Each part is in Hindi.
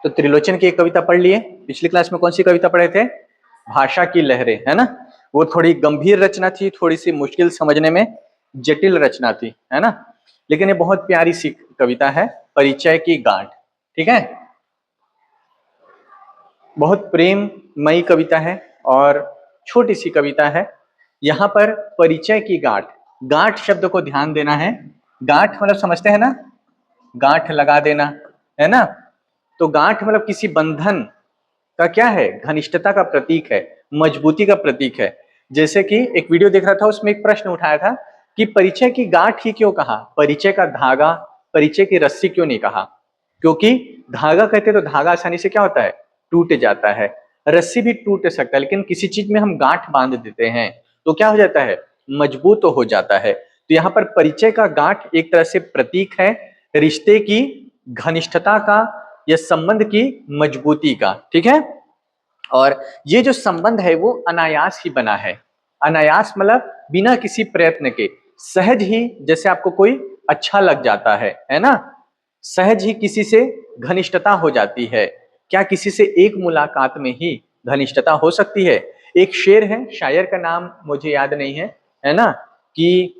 तो त्रिलोचन की एक कविता पढ़ लिए। पिछली क्लास में कौन सी कविता पढ़े थे? भाषा की लहरें, है ना। वो थोड़ी गंभीर रचना थी, थोड़ी सी मुश्किल समझने में, जटिल रचना थी, है ना। लेकिन ये बहुत प्यारी सी कविता है, परिचय की गांठ। ठीक है, बहुत प्रेममयी कविता है और छोटी सी कविता है। यहाँ पर परिचय की गांठ, गांठ शब्द को ध्यान देना है। गांठ मतलब समझते हैं ना, गांठ लगा देना, है ना। तो गांठ मतलब किसी बंधन का क्या है, घनिष्ठता का प्रतीक है, मजबूती का प्रतीक है। जैसे कि एक वीडियो देख रहा था, उसमें एक प्रश्न उठाया था कि परिचय की गांठ ही क्यों कहा, परिचय का धागा, परिचय की रस्सी क्यों नहीं कहा? क्योंकि धागा कहते तो धागा आसानी से क्या होता है, टूट जाता है। रस्सी भी टूट सकता है, लेकिन किसी चीज में हम गांठ बांध देते हैं तो क्या हो जाता है, मजबूत तो हो जाता है। तो यहाँ पर परिचय का गांठ एक तरह से प्रतीक है रिश्ते की घनिष्ठता का या संबंध की मजबूती का। ठीक है, और ये जो संबंध है वो अनायास ही बना है। अनायास मतलब बिना किसी प्रयत्न के, सहज ही, जैसे आपको कोई अच्छा लग जाता है ना, सहज ही किसी से घनिष्ठता हो जाती है। क्या किसी से एक मुलाकात में ही घनिष्ठता हो सकती है? एक शेर है, शायर का नाम मुझे याद नहीं है ना, कि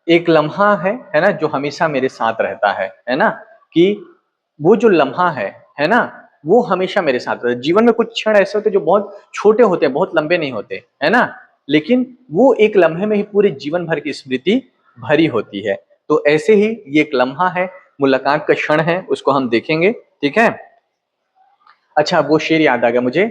एक लम्हा है ना, जो हमेशा मेरे साथ रहता है ना, कि वो जो लम्हा है ना, वो हमेशा मेरे साथ रहता है। जीवन में कुछ क्षण ऐसे होते हैं जो बहुत छोटे होते हैं, बहुत लंबे नहीं होते, है ना, लेकिन वो एक लम्हे में ही पूरे जीवन भर की स्मृति भरी होती है। तो ऐसे ही ये एक लम्हा है, मुलाकात का क्षण है, उसको हम देखेंगे। ठीक है, अच्छा वो शेर याद आ गया मुझे,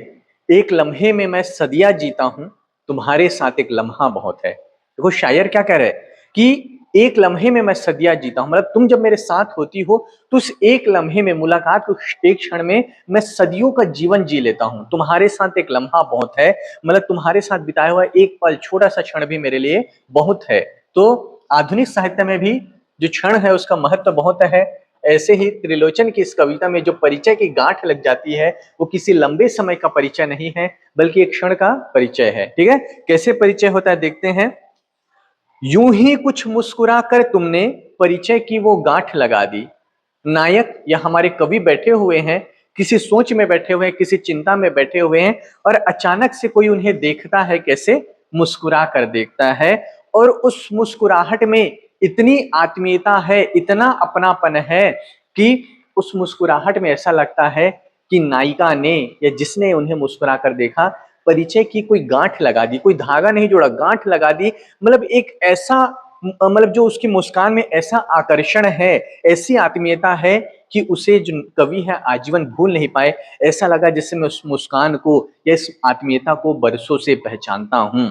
एक लम्हे में मैं सदियां जीता हूं, तुम्हारे साथ एक लम्हा बहुत है। देखो शायर क्या कह रहे हैं कि एक लम्हे में मैं सदियां जीता हूं, मतलब तुम जब मेरे साथ होती हो तो उस एक लम्हे में, मुलाकात के एक क्षण में मैं सदियों का जीवन जी लेता हूं। तुम्हारे साथ एक लम्हा बहुत है, मतलब तुम्हारे साथ बिताया हुआ एक पल, छोटा सा क्षण भी मेरे लिए बहुत है। तो आधुनिक साहित्य में भी जो क्षण है उसका महत्व बहुत है। ऐसे ही त्रिलोचन की इस कविता में जो परिचय की गांठ लग जाती है वो किसी लंबे समय का परिचय नहीं है, बल्कि एक क्षण का परिचय है। ठीक है, कैसे परिचय होता है देखते हैं। यूं ही कुछ मुस्कुरा कर तुमने परिचय की वो गांठ लगा दी। नायक या हमारे कवि बैठे हुए हैं, किसी सोच में बैठे हुए हैं, किसी चिंता में बैठे हुए हैं, और अचानक से कोई उन्हें देखता है, कैसे मुस्कुरा कर देखता है, और उस मुस्कुराहट में इतनी आत्मीयता है, इतना अपनापन है कि उस मुस्कुराहट में ऐसा लगता है कि नायिका ने या जिसने उन्हें मुस्कुरा कर देखा, परिचय की कोई गांठ लगा दी, कोई धागा नहीं जोड़ा, गांठ लगा दी। मतलब एक ऐसा, मतलब जो उसकी मुस्कान में ऐसा आकर्षण है, ऐसी आत्मीयता है कि उसे जो कवि है आजीवन भूल नहीं पाए। ऐसा लगा जैसे मैं उस मुस्कान को या इस आत्मीयता को बरसों से पहचानता हूं।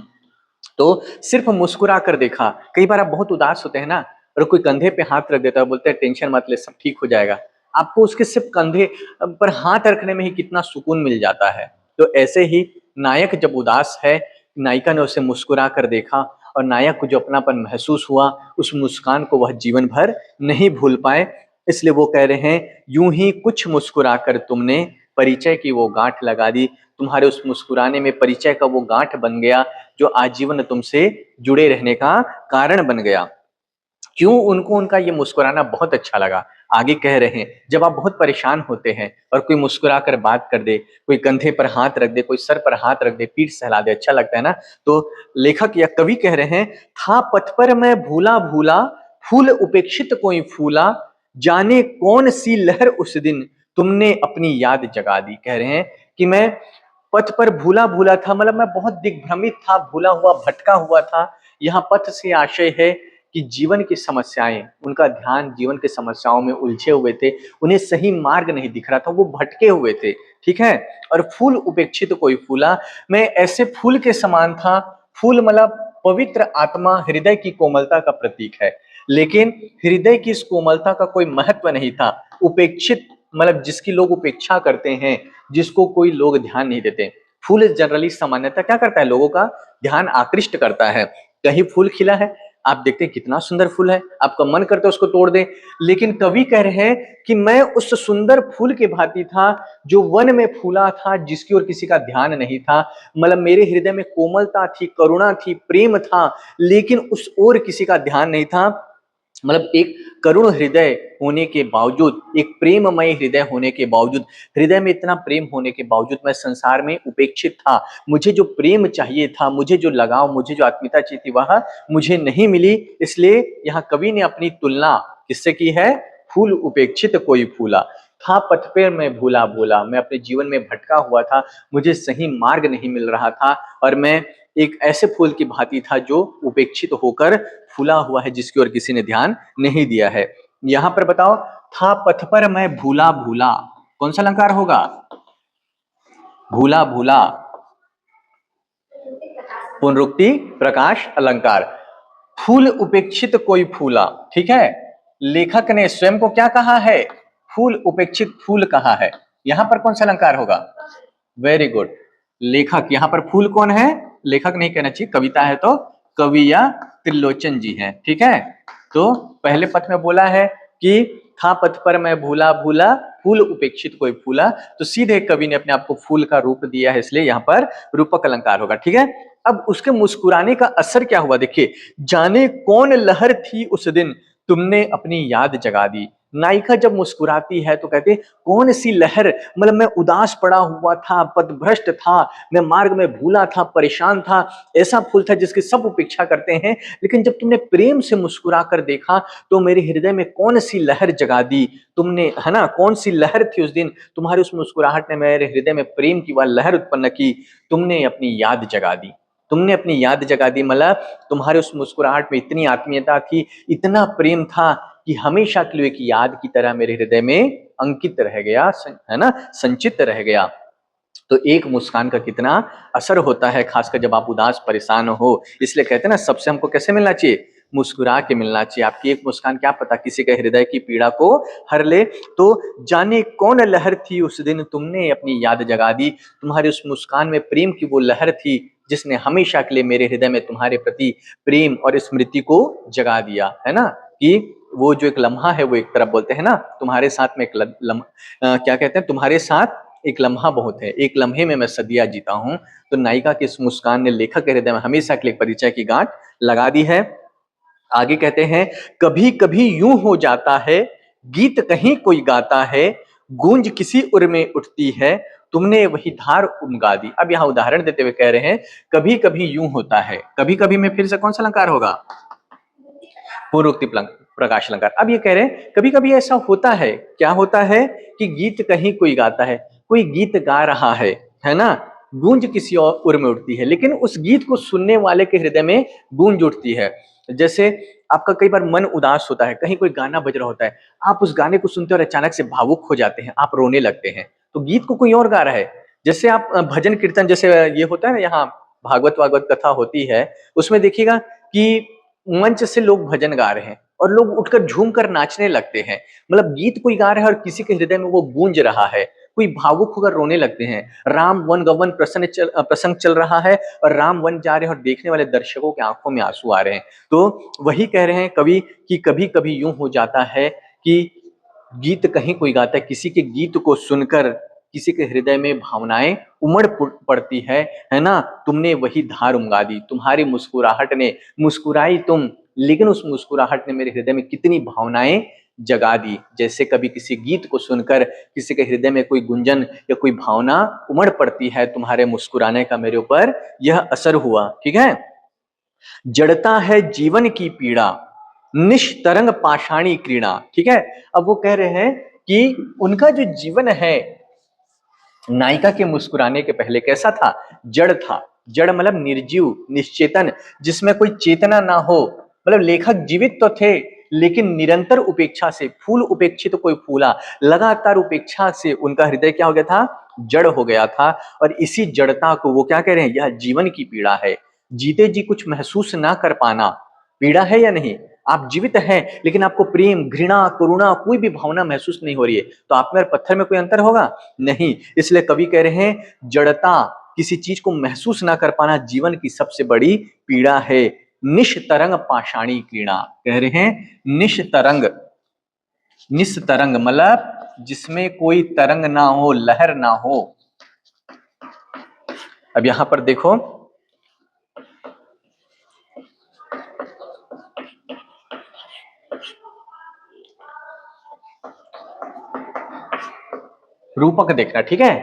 तो सिर्फ मुस्कुरा कर देखा। कई बार आप बहुत उदास होते हैं ना, और कोई कंधे पे हाथ रख देता है, बोलते हैं टेंशन मत ले, सब ठीक हो जाएगा। आपको उसके सिर्फ कंधे पर हाथ रखने में ही कितना सुकून मिल जाता है। तो ऐसे ही नायक जब उदास है, नायिका ने उसे मुस्कुरा कर देखा, और नायक को जो अपनापन महसूस हुआ, उस मुस्कान को वह जीवन भर नहीं भूल पाए। इसलिए वो कह रहे हैं, यूं ही कुछ मुस्कुरा कर तुमने परिचय की वो गांठ लगा दी। तुम्हारे उस मुस्कुराने में परिचय का वो गांठ बन गया, जो आजीवन तुमसे जुड़े रहने का कारण बन गया। क्यों उनको उनका ये मुस्कुराना बहुत अच्छा लगा। आगे कह रहे हैं, जब आप बहुत परेशान होते हैं और कोई मुस्कुरा कर बात कर दे, कोई कंधे पर हाथ रख दे, कोई सर पर हाथ रख दे, पीठ सहला दे, अच्छा लगता है ना। तो लेखक या कवि कह रहे हैं, था पथ पर मैं भूला भूला, फूल उपेक्षित कोई फूला, जाने कौन सी लहर उस दिन तुमने अपनी याद जगा दी। कह रहे हैं कि मैं पथ पर भूला भूला था, मतलब मैं बहुत दिग्भ्रमित था, भूला हुआ, भटका हुआ था। यहाँ पथ से आशय है कि जीवन की समस्याएं, उनका ध्यान जीवन की समस्याओं में उलझे हुए थे, उन्हें सही मार्ग नहीं दिख रहा था, वो भटके हुए थे। ठीक है, और फूल उपेक्षित कोई फूला, मैं ऐसे फूल के समान था। फूल मतलब पवित्र आत्मा, हृदय की कोमलता का प्रतीक है, लेकिन हृदय की इस कोमलता का कोई महत्व नहीं था। उपेक्षित मतलब जिसकी लोग उपेक्षा करते हैं, जिसको कोई लोग ध्यान नहीं देते। फूल जनरली सामान्यतः क्या करता है, लोगों का ध्यान आकृष्ट करता है। कहीं फूल खिला है, आप देखते हैं कितना सुंदर फूल है, आपका मन करता है उसको तोड़ दें। लेकिन कवि कह रहे हैं कि मैं उस सुंदर फूल के भांति था, जो वन में फूला था, जिसकी ओर किसी का ध्यान नहीं था। मतलब मेरे हृदय में कोमलता थी, करुणा थी, प्रेम था, लेकिन उस ओर किसी का ध्यान नहीं था। मतलब एक करुण हृदय होने के बावजूद, एक प्रेममय हृदय होने के बावजूद, हृदय में इतना प्रेम होने के बावजूद मैं संसार में उपेक्षित था। मुझे जो प्रेम चाहिए था, मुझे जो लगाव, मुझे जो आत्मीयता चाहिए थी, वह मुझे नहीं मिली। इसलिए यहाँ कवि ने अपनी तुलना किससे की है? फूल उपेक्षित कोई फूला। था पथ पे मैं भूला भूला, मैं अपने जीवन में भटका हुआ था, मुझे सही मार्ग नहीं मिल रहा था, और मैं एक ऐसे फूल की भांति था जो उपेक्षित होकर फूला हुआ है, जिसकी ओर किसी ने ध्यान नहीं दिया है। यहां पर बताओ, था पथ पर मैं भूला भूला, कौन सा अलंकार होगा? भूला भूला, पुनरुक्ति प्रकाश अलंकार। फूल उपेक्षित कोई फूला, ठीक है। लेखक ने स्वयं को क्या कहा है? फूल उपेक्षित फूल कहा है। यहां पर कौन सा अलंकार होगा? Very good. लेखक, यहां पर फूल कौन है? लेखक नहीं कहना चाहिए, कविता है तो कवि या त्रिलोचन जी हैं, ठीक है। तो पहले पथ में बोला है कि था पथ पर मैं भूला भूला, फूल उपेक्षित कोई फूला, तो सीधे कवि ने अपने आप को फूल का रूप दिया है, इसलिए यहां पर रूपक अलंकार होगा, ठीक है। अब उसके मुस्कुराने का असर क्या हुआ देखिए, जाने कौन लहर थी उस दिन, तुमने अपनी याद जगा दी। नायिका जब मुस्कुराती है तो कहते कौन सी लहर, मतलब मैं उदास पड़ा हुआ था, पथभ्रष्ट था, मैं मार्ग में भूला था, परेशान था, ऐसा फूल था जिसकी सब उपेक्षा करते हैं, लेकिन जब तुमने प्रेम से मुस्कुरा कर देखा तो मेरे हृदय में कौन सी लहर जगा दी तुमने, है ना। कौन सी लहर थी उस दिन, तुम्हारी उस मुस्कुराहट ने मेरे हृदय में प्रेम की वह लहर उत्पन्न की, तुमने अपनी याद जगा दी। तुमने अपनी याद जगा दी, मतलब तुम्हारे उस मुस्कुराहट में इतनी आत्मीयता थी, इतना प्रेम था कि हमेशा के लिए एक याद की तरह मेरे हृदय में अंकित रह गया, है ना, संचित रह गया। तो एक मुस्कान का कितना असर होता है, खासकर जब आप उदास परेशान हो। इसलिए कहते हैं ना, सबसे हमको कैसे मिलना चाहिए? मुस्कुरा के मिलना चाहिए। आपकी एक मुस्कान क्या पता किसी के हृदय की पीड़ा को हर ले। तो जाने कौन लहर थी उस दिन, तुमने अपनी याद जगा दी। तुम्हारी उस मुस्कान में प्रेम की वो लहर थी जिसने हमेशा के लिए मेरे हृदय में तुम्हारे प्रति प्रेम और स्मृति को जगा दिया, है ना। कि वो जो एक लम्हा है, वो एक तरफ बोलते हैं ना, तुम्हारे साथ में एक क्या कहते हैं, तुम्हारे साथ एक लम्हा बहुत है, एक लम्हे में मैं सदिया जीता हूं। तो नायिका की इस मुस्कान ने लेखक के हृदय में हमेशा के लिए परिचय की गांठ लगा दी है। आगे कहते हैं, कभी कभी यूं हो जाता है, गीत कहीं कोई गाता है, गूंज किसी उर में उठती है, तुमने वही धार उमगा दी। अब यहां उदाहरण देते हुए कह रहे हैं, कभी कभी यूं होता है, कभी कभी में फिर से कौन सा अलंकार होगा? पूर्वोक्ति प्रकाश अलंकार। अब ये कह रहे हैं कभी कभी ऐसा होता है, क्या होता है? कि गीत कहीं कोई गाता है, कोई गीत गा रहा है ना, गूंज किसी और उर में उठती है, लेकिन उस गीत को सुनने वाले के हृदय में गूंज उठती है। जैसे आपका कई बार मन उदास होता है, कहीं कोई गाना बज रहा होता है, आप उस गाने को सुनते और अचानक से भावुक हो जाते हैं, आप रोने लगते हैं, तो गीत को कोई और गा रहा है। जैसे आप भजन कीर्तन, जैसे ये होता है ना, यहाँ भागवत वागवत कथा होती है, उसमें देखिएगा कि मंच से लोग भजन गा रहे हैं और लोग उठकर झूमकर नाचने लगते हैं। मतलब गीत कोई गा रहा है और किसी के हृदय में वो गूंज रहा है, कोई भावुक होकर रोने लगते हैं। राम वन गवन प्रसंग चल रहा है और राम वन जा रहे हैं और देखने वाले दर्शकों की आंखों में आंसू आ रहे हैं। तो वही कह रहे हैं कवि कि कभी कभी यूं हो जाता है कि गीत कहीं कोई गाता है, किसी के गीत को सुनकर किसी के हृदय में भावनाएं उमड़ पड़ती है ना। तुमने वही धार उमगा दी, तुम्हारी मुस्कुराहट ने, मुस्कुराई तुम, लेकिन उस मुस्कुराहट ने मेरे हृदय में कितनी भावनाएं जगा दी। जैसे कभी किसी गीत को सुनकर किसी के हृदय में कोई गुंजन या कोई भावना उमड़ पड़ती है, तुम्हारे मुस्कुराने का मेरे ऊपर यह असर हुआ, ठीक है। जड़ता है जीवन की पीड़ा, निष्तरंग पाषाणी क्रीड़ा, ठीक है। अब वो कह रहे हैं कि उनका जो जीवन है नायिका के मुस्कुराने के पहले कैसा था? जड़ था। जड़ मतलब निर्जीव, निश्चेतन, जिसमें कोई चेतना ना हो। मतलब लेखक जीवित तो थे, लेकिन निरंतर उपेक्षा से, फूल उपेक्षित कोई फूला, लगातार उपेक्षा से उनका हृदय क्या हो गया था? जड़ हो गया था। और इसी जड़ता को वो क्या कह रहे हैं? यह जीवन की पीड़ा है। जीते जी कुछ महसूस ना कर पाना पीड़ा है या नहीं? आप जीवित हैं लेकिन आपको प्रेम, घृणा, करुणा, कोई भी भावना महसूस नहीं हो रही है, तो आप में और पत्थर में कोई अंतर होगा? नहीं। इसलिए कवि कह रहे हैं, जड़ता, किसी चीज को महसूस ना कर पाना जीवन की सबसे बड़ी पीड़ा है। निष्तरंग पाषाणी क्रीड़ा, कह रहे हैं निष्तरंग। निस्तरंग मतलब जिसमें कोई तरंग ना हो, लहर ना हो। अब यहां पर देखो, रूपक देखना, ठीक है।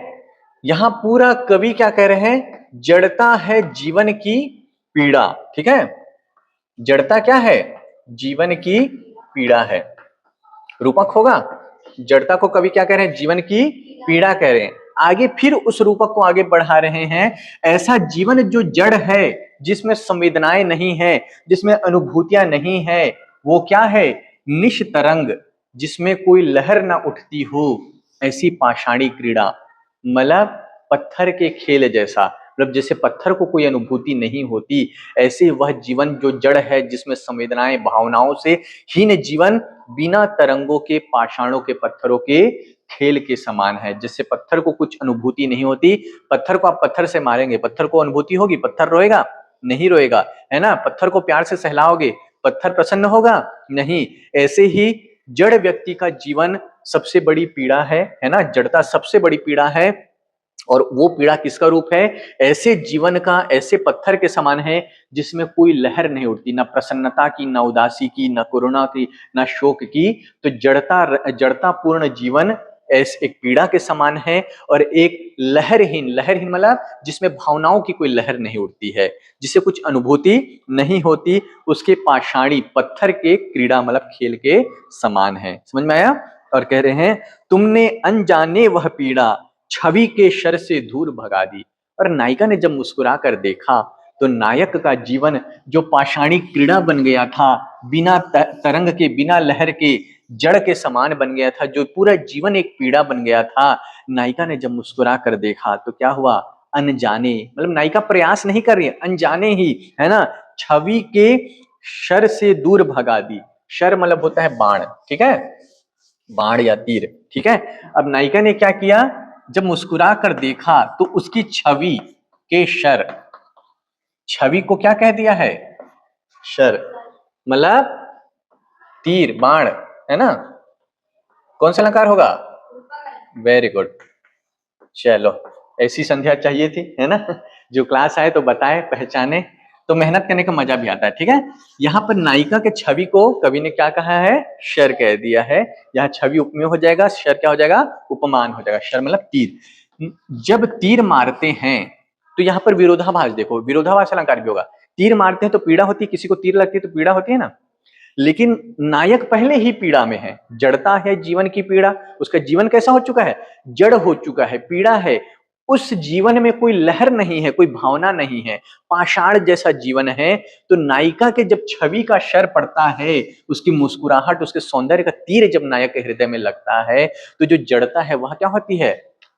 यहां पूरा कवि क्या कह रहे हैं, जड़ता है जीवन की पीड़ा, ठीक है। जड़ता क्या है, जीवन की पीड़ा है। रूपक होगा, जड़ता को कवि क्या कह रहे हैं, जीवन की पीड़ा कह रहे हैं। आगे फिर उस रूपक को आगे बढ़ा रहे हैं, ऐसा जीवन जो जड़ है, जिसमें संवेदनाएं नहीं है, जिसमें अनुभूतियां नहीं है, वो क्या है, निष्तरंग, जिसमें कोई लहर ना उठती हो, ऐसी पाषाणी क्रीड़ा, मतलब पत्थर के खेल जैसा, मतलब जैसे पत्थर को कोई अनुभूति नहीं होती, ऐसे वह जीवन जो जड़ है, जिसमें संवेदनाएं भावनाओं से हीन जीवन, बिना तरंगों के पाषाणों के पत्थरों के खेल के समान है। जैसे पत्थर को कुछ अनुभूति नहीं होती, पत्थर को आप पत्थर से मारेंगे, पत्थर को अनुभूति होगी, पत्थर रोएगा नहीं, रोएगा, है ना। पत्थर को प्यार से सहलाओगे, पत्थर प्रसन्न होगा नहीं। ऐसे ही जड़ व्यक्ति का जीवन सबसे बड़ी पीड़ा है ना, जड़ता सबसे बड़ी पीड़ा है। और वो पीड़ा किसका रूप है, ऐसे जीवन का, ऐसे पत्थर के समान है, जिसमें कोई लहर नहीं उठती, ना प्रसन्नता की, ना उदासी की, ना करुणा की, ना शोक की। तो जड़ता पूर्ण जीवन ऐसे एक पीड़ा के समान है, और एक लहरहीन मतलब जिसमें भावनाओं की कोई लहर नहीं उठती है, जिसे कुछ अनुभूति नहीं होती, उसके पाषाणी पत्थर के क्रीड़ा मतलब खेल के समान है। समझ में आया। और कह रहे हैं, तुमने अनजाने वह पीड़ा छवि के शर से दूर भगा दी। और नायिका ने जब मुस्कुरा कर देखा, तो नायक का जीवन जो पाषाणी क्रीड़ा बन गया था, बिना तरंग के, बिना लहर के, जड़ के समान बन गया था, जो पूरा जीवन एक पीड़ा बन गया था, नायिका ने जब मुस्कुरा कर देखा तो क्या हुआ, अनजाने, मतलब नायिका प्रयास नहीं कर रही है, अनजाने ही, है ना, छवि के शर से दूर भगा दी। शर मतलब होता है बाण, ठीक है, बाण या तीर, ठीक है। अब नायिका ने क्या किया, जब मुस्कुरा कर देखा तो उसकी छवि के शर, छवि को क्या कह दिया है, शर, मतलब तीर बाण, है ना। कौन सा अलंकार होगा, वेरी गुड। चलो, ऐसी संध्या चाहिए थी, है ना। जो क्लास आए तो बताए, पहचाने, तो मेहनत करने का मजा भी आता है, ठीक है। यहाँ पर नायिका के छवि को कवि ने क्या कहा है, शर कह दिया है। यहाँ छवि उपमेय हो जाएगा, शर क्या हो जाएगा, उपमान हो जाएगा। शर मतलब तीर। जब तीर मारते हैं तो यहाँ पर विरोधाभास देखो, विरोधाभास अलंकार भी होगा। तीर मारते हैं तो पीड़ा होती है, किसी को तीर लगती है तो पीड़ा होती है ना। लेकिन नायक पहले ही पीड़ा में है, जड़ता है जीवन की पीड़ा, उसका जीवन कैसा हो चुका है, जड़ हो चुका है, पीड़ा है। उस जीवन में कोई लहर नहीं है, कोई भावना नहीं है, पाषाण जैसा जीवन है। तो नायिका के जब छवि का शर पड़ता है, उसकी मुस्कुराहट, उसके सौंदर्य का तीर जब नायक के हृदय में लगता है, तो जो जड़ता है वह क्या होती है,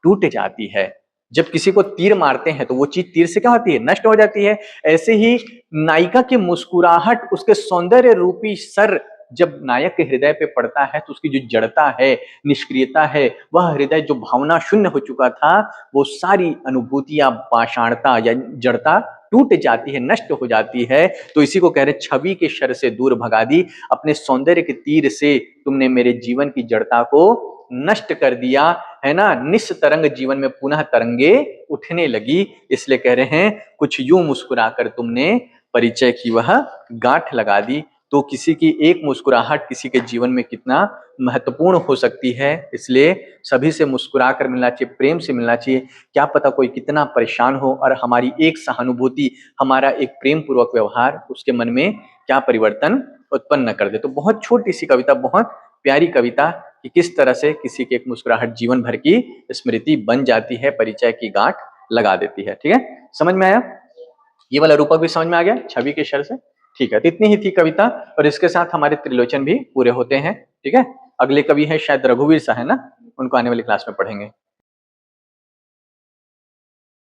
टूट जाती है। जब किसी को तीर मारते हैं तो वो चीज तीर से क्या होती है, नष्ट हो जाती है। ऐसे ही नायिका की मुस्कुराहट, उसके सौंदर्य रूपी सर जब नायक के हृदय पे पड़ता है, तो उसकी जो जड़ता है, निष्क्रियता है, वह हृदय जो भावना शून्य हो चुका था, वो सारी अनुभूतियां, पाषाणता या जड़ता टूट जाती है, नष्ट हो जाती है। तो इसी को कह रहे, छवि के शर से दूर भगा दी, अपने सौंदर्य के तीर से तुमने मेरे जीवन की जड़ता को नष्ट कर दिया, है ना। निस्तरंग जीवन में पुनः तरंगे उठने लगी। इसलिए कह रहे हैं, कुछ यूं मुस्कुराकर तुमने परिचय की वह गांठ लगा दी। तो किसी की एक मुस्कुराहट किसी के जीवन में कितना महत्वपूर्ण हो सकती है। इसलिए सभी से मुस्कुरा कर मिलना चाहिए, प्रेम से मिलना चाहिए। क्या पता कोई कितना परेशान हो, और हमारी एक सहानुभूति, हमारा एक प्रेम पूर्वक व्यवहार उसके मन में क्या परिवर्तन उत्पन्न कर दे। तो बहुत छोटी सी कविता, बहुत प्यारी कविता, कि किस तरह से किसी की एक मुस्कुराहट जीवन भर की स्मृति बन जाती है, परिचय की गांठ लगा देती है। ठीक है, समझ में आया। ये वाला रूपक भी समझ में आ गया, छवि के शर से। ठीक है, तो इतनी ही थी कविता, और इसके साथ हमारे त्रिलोचन भी पूरे होते हैं। ठीक है, अगले कवि है शायद रघुवीर सा, है ना, उनको आने वाली क्लास में पढ़ेंगे।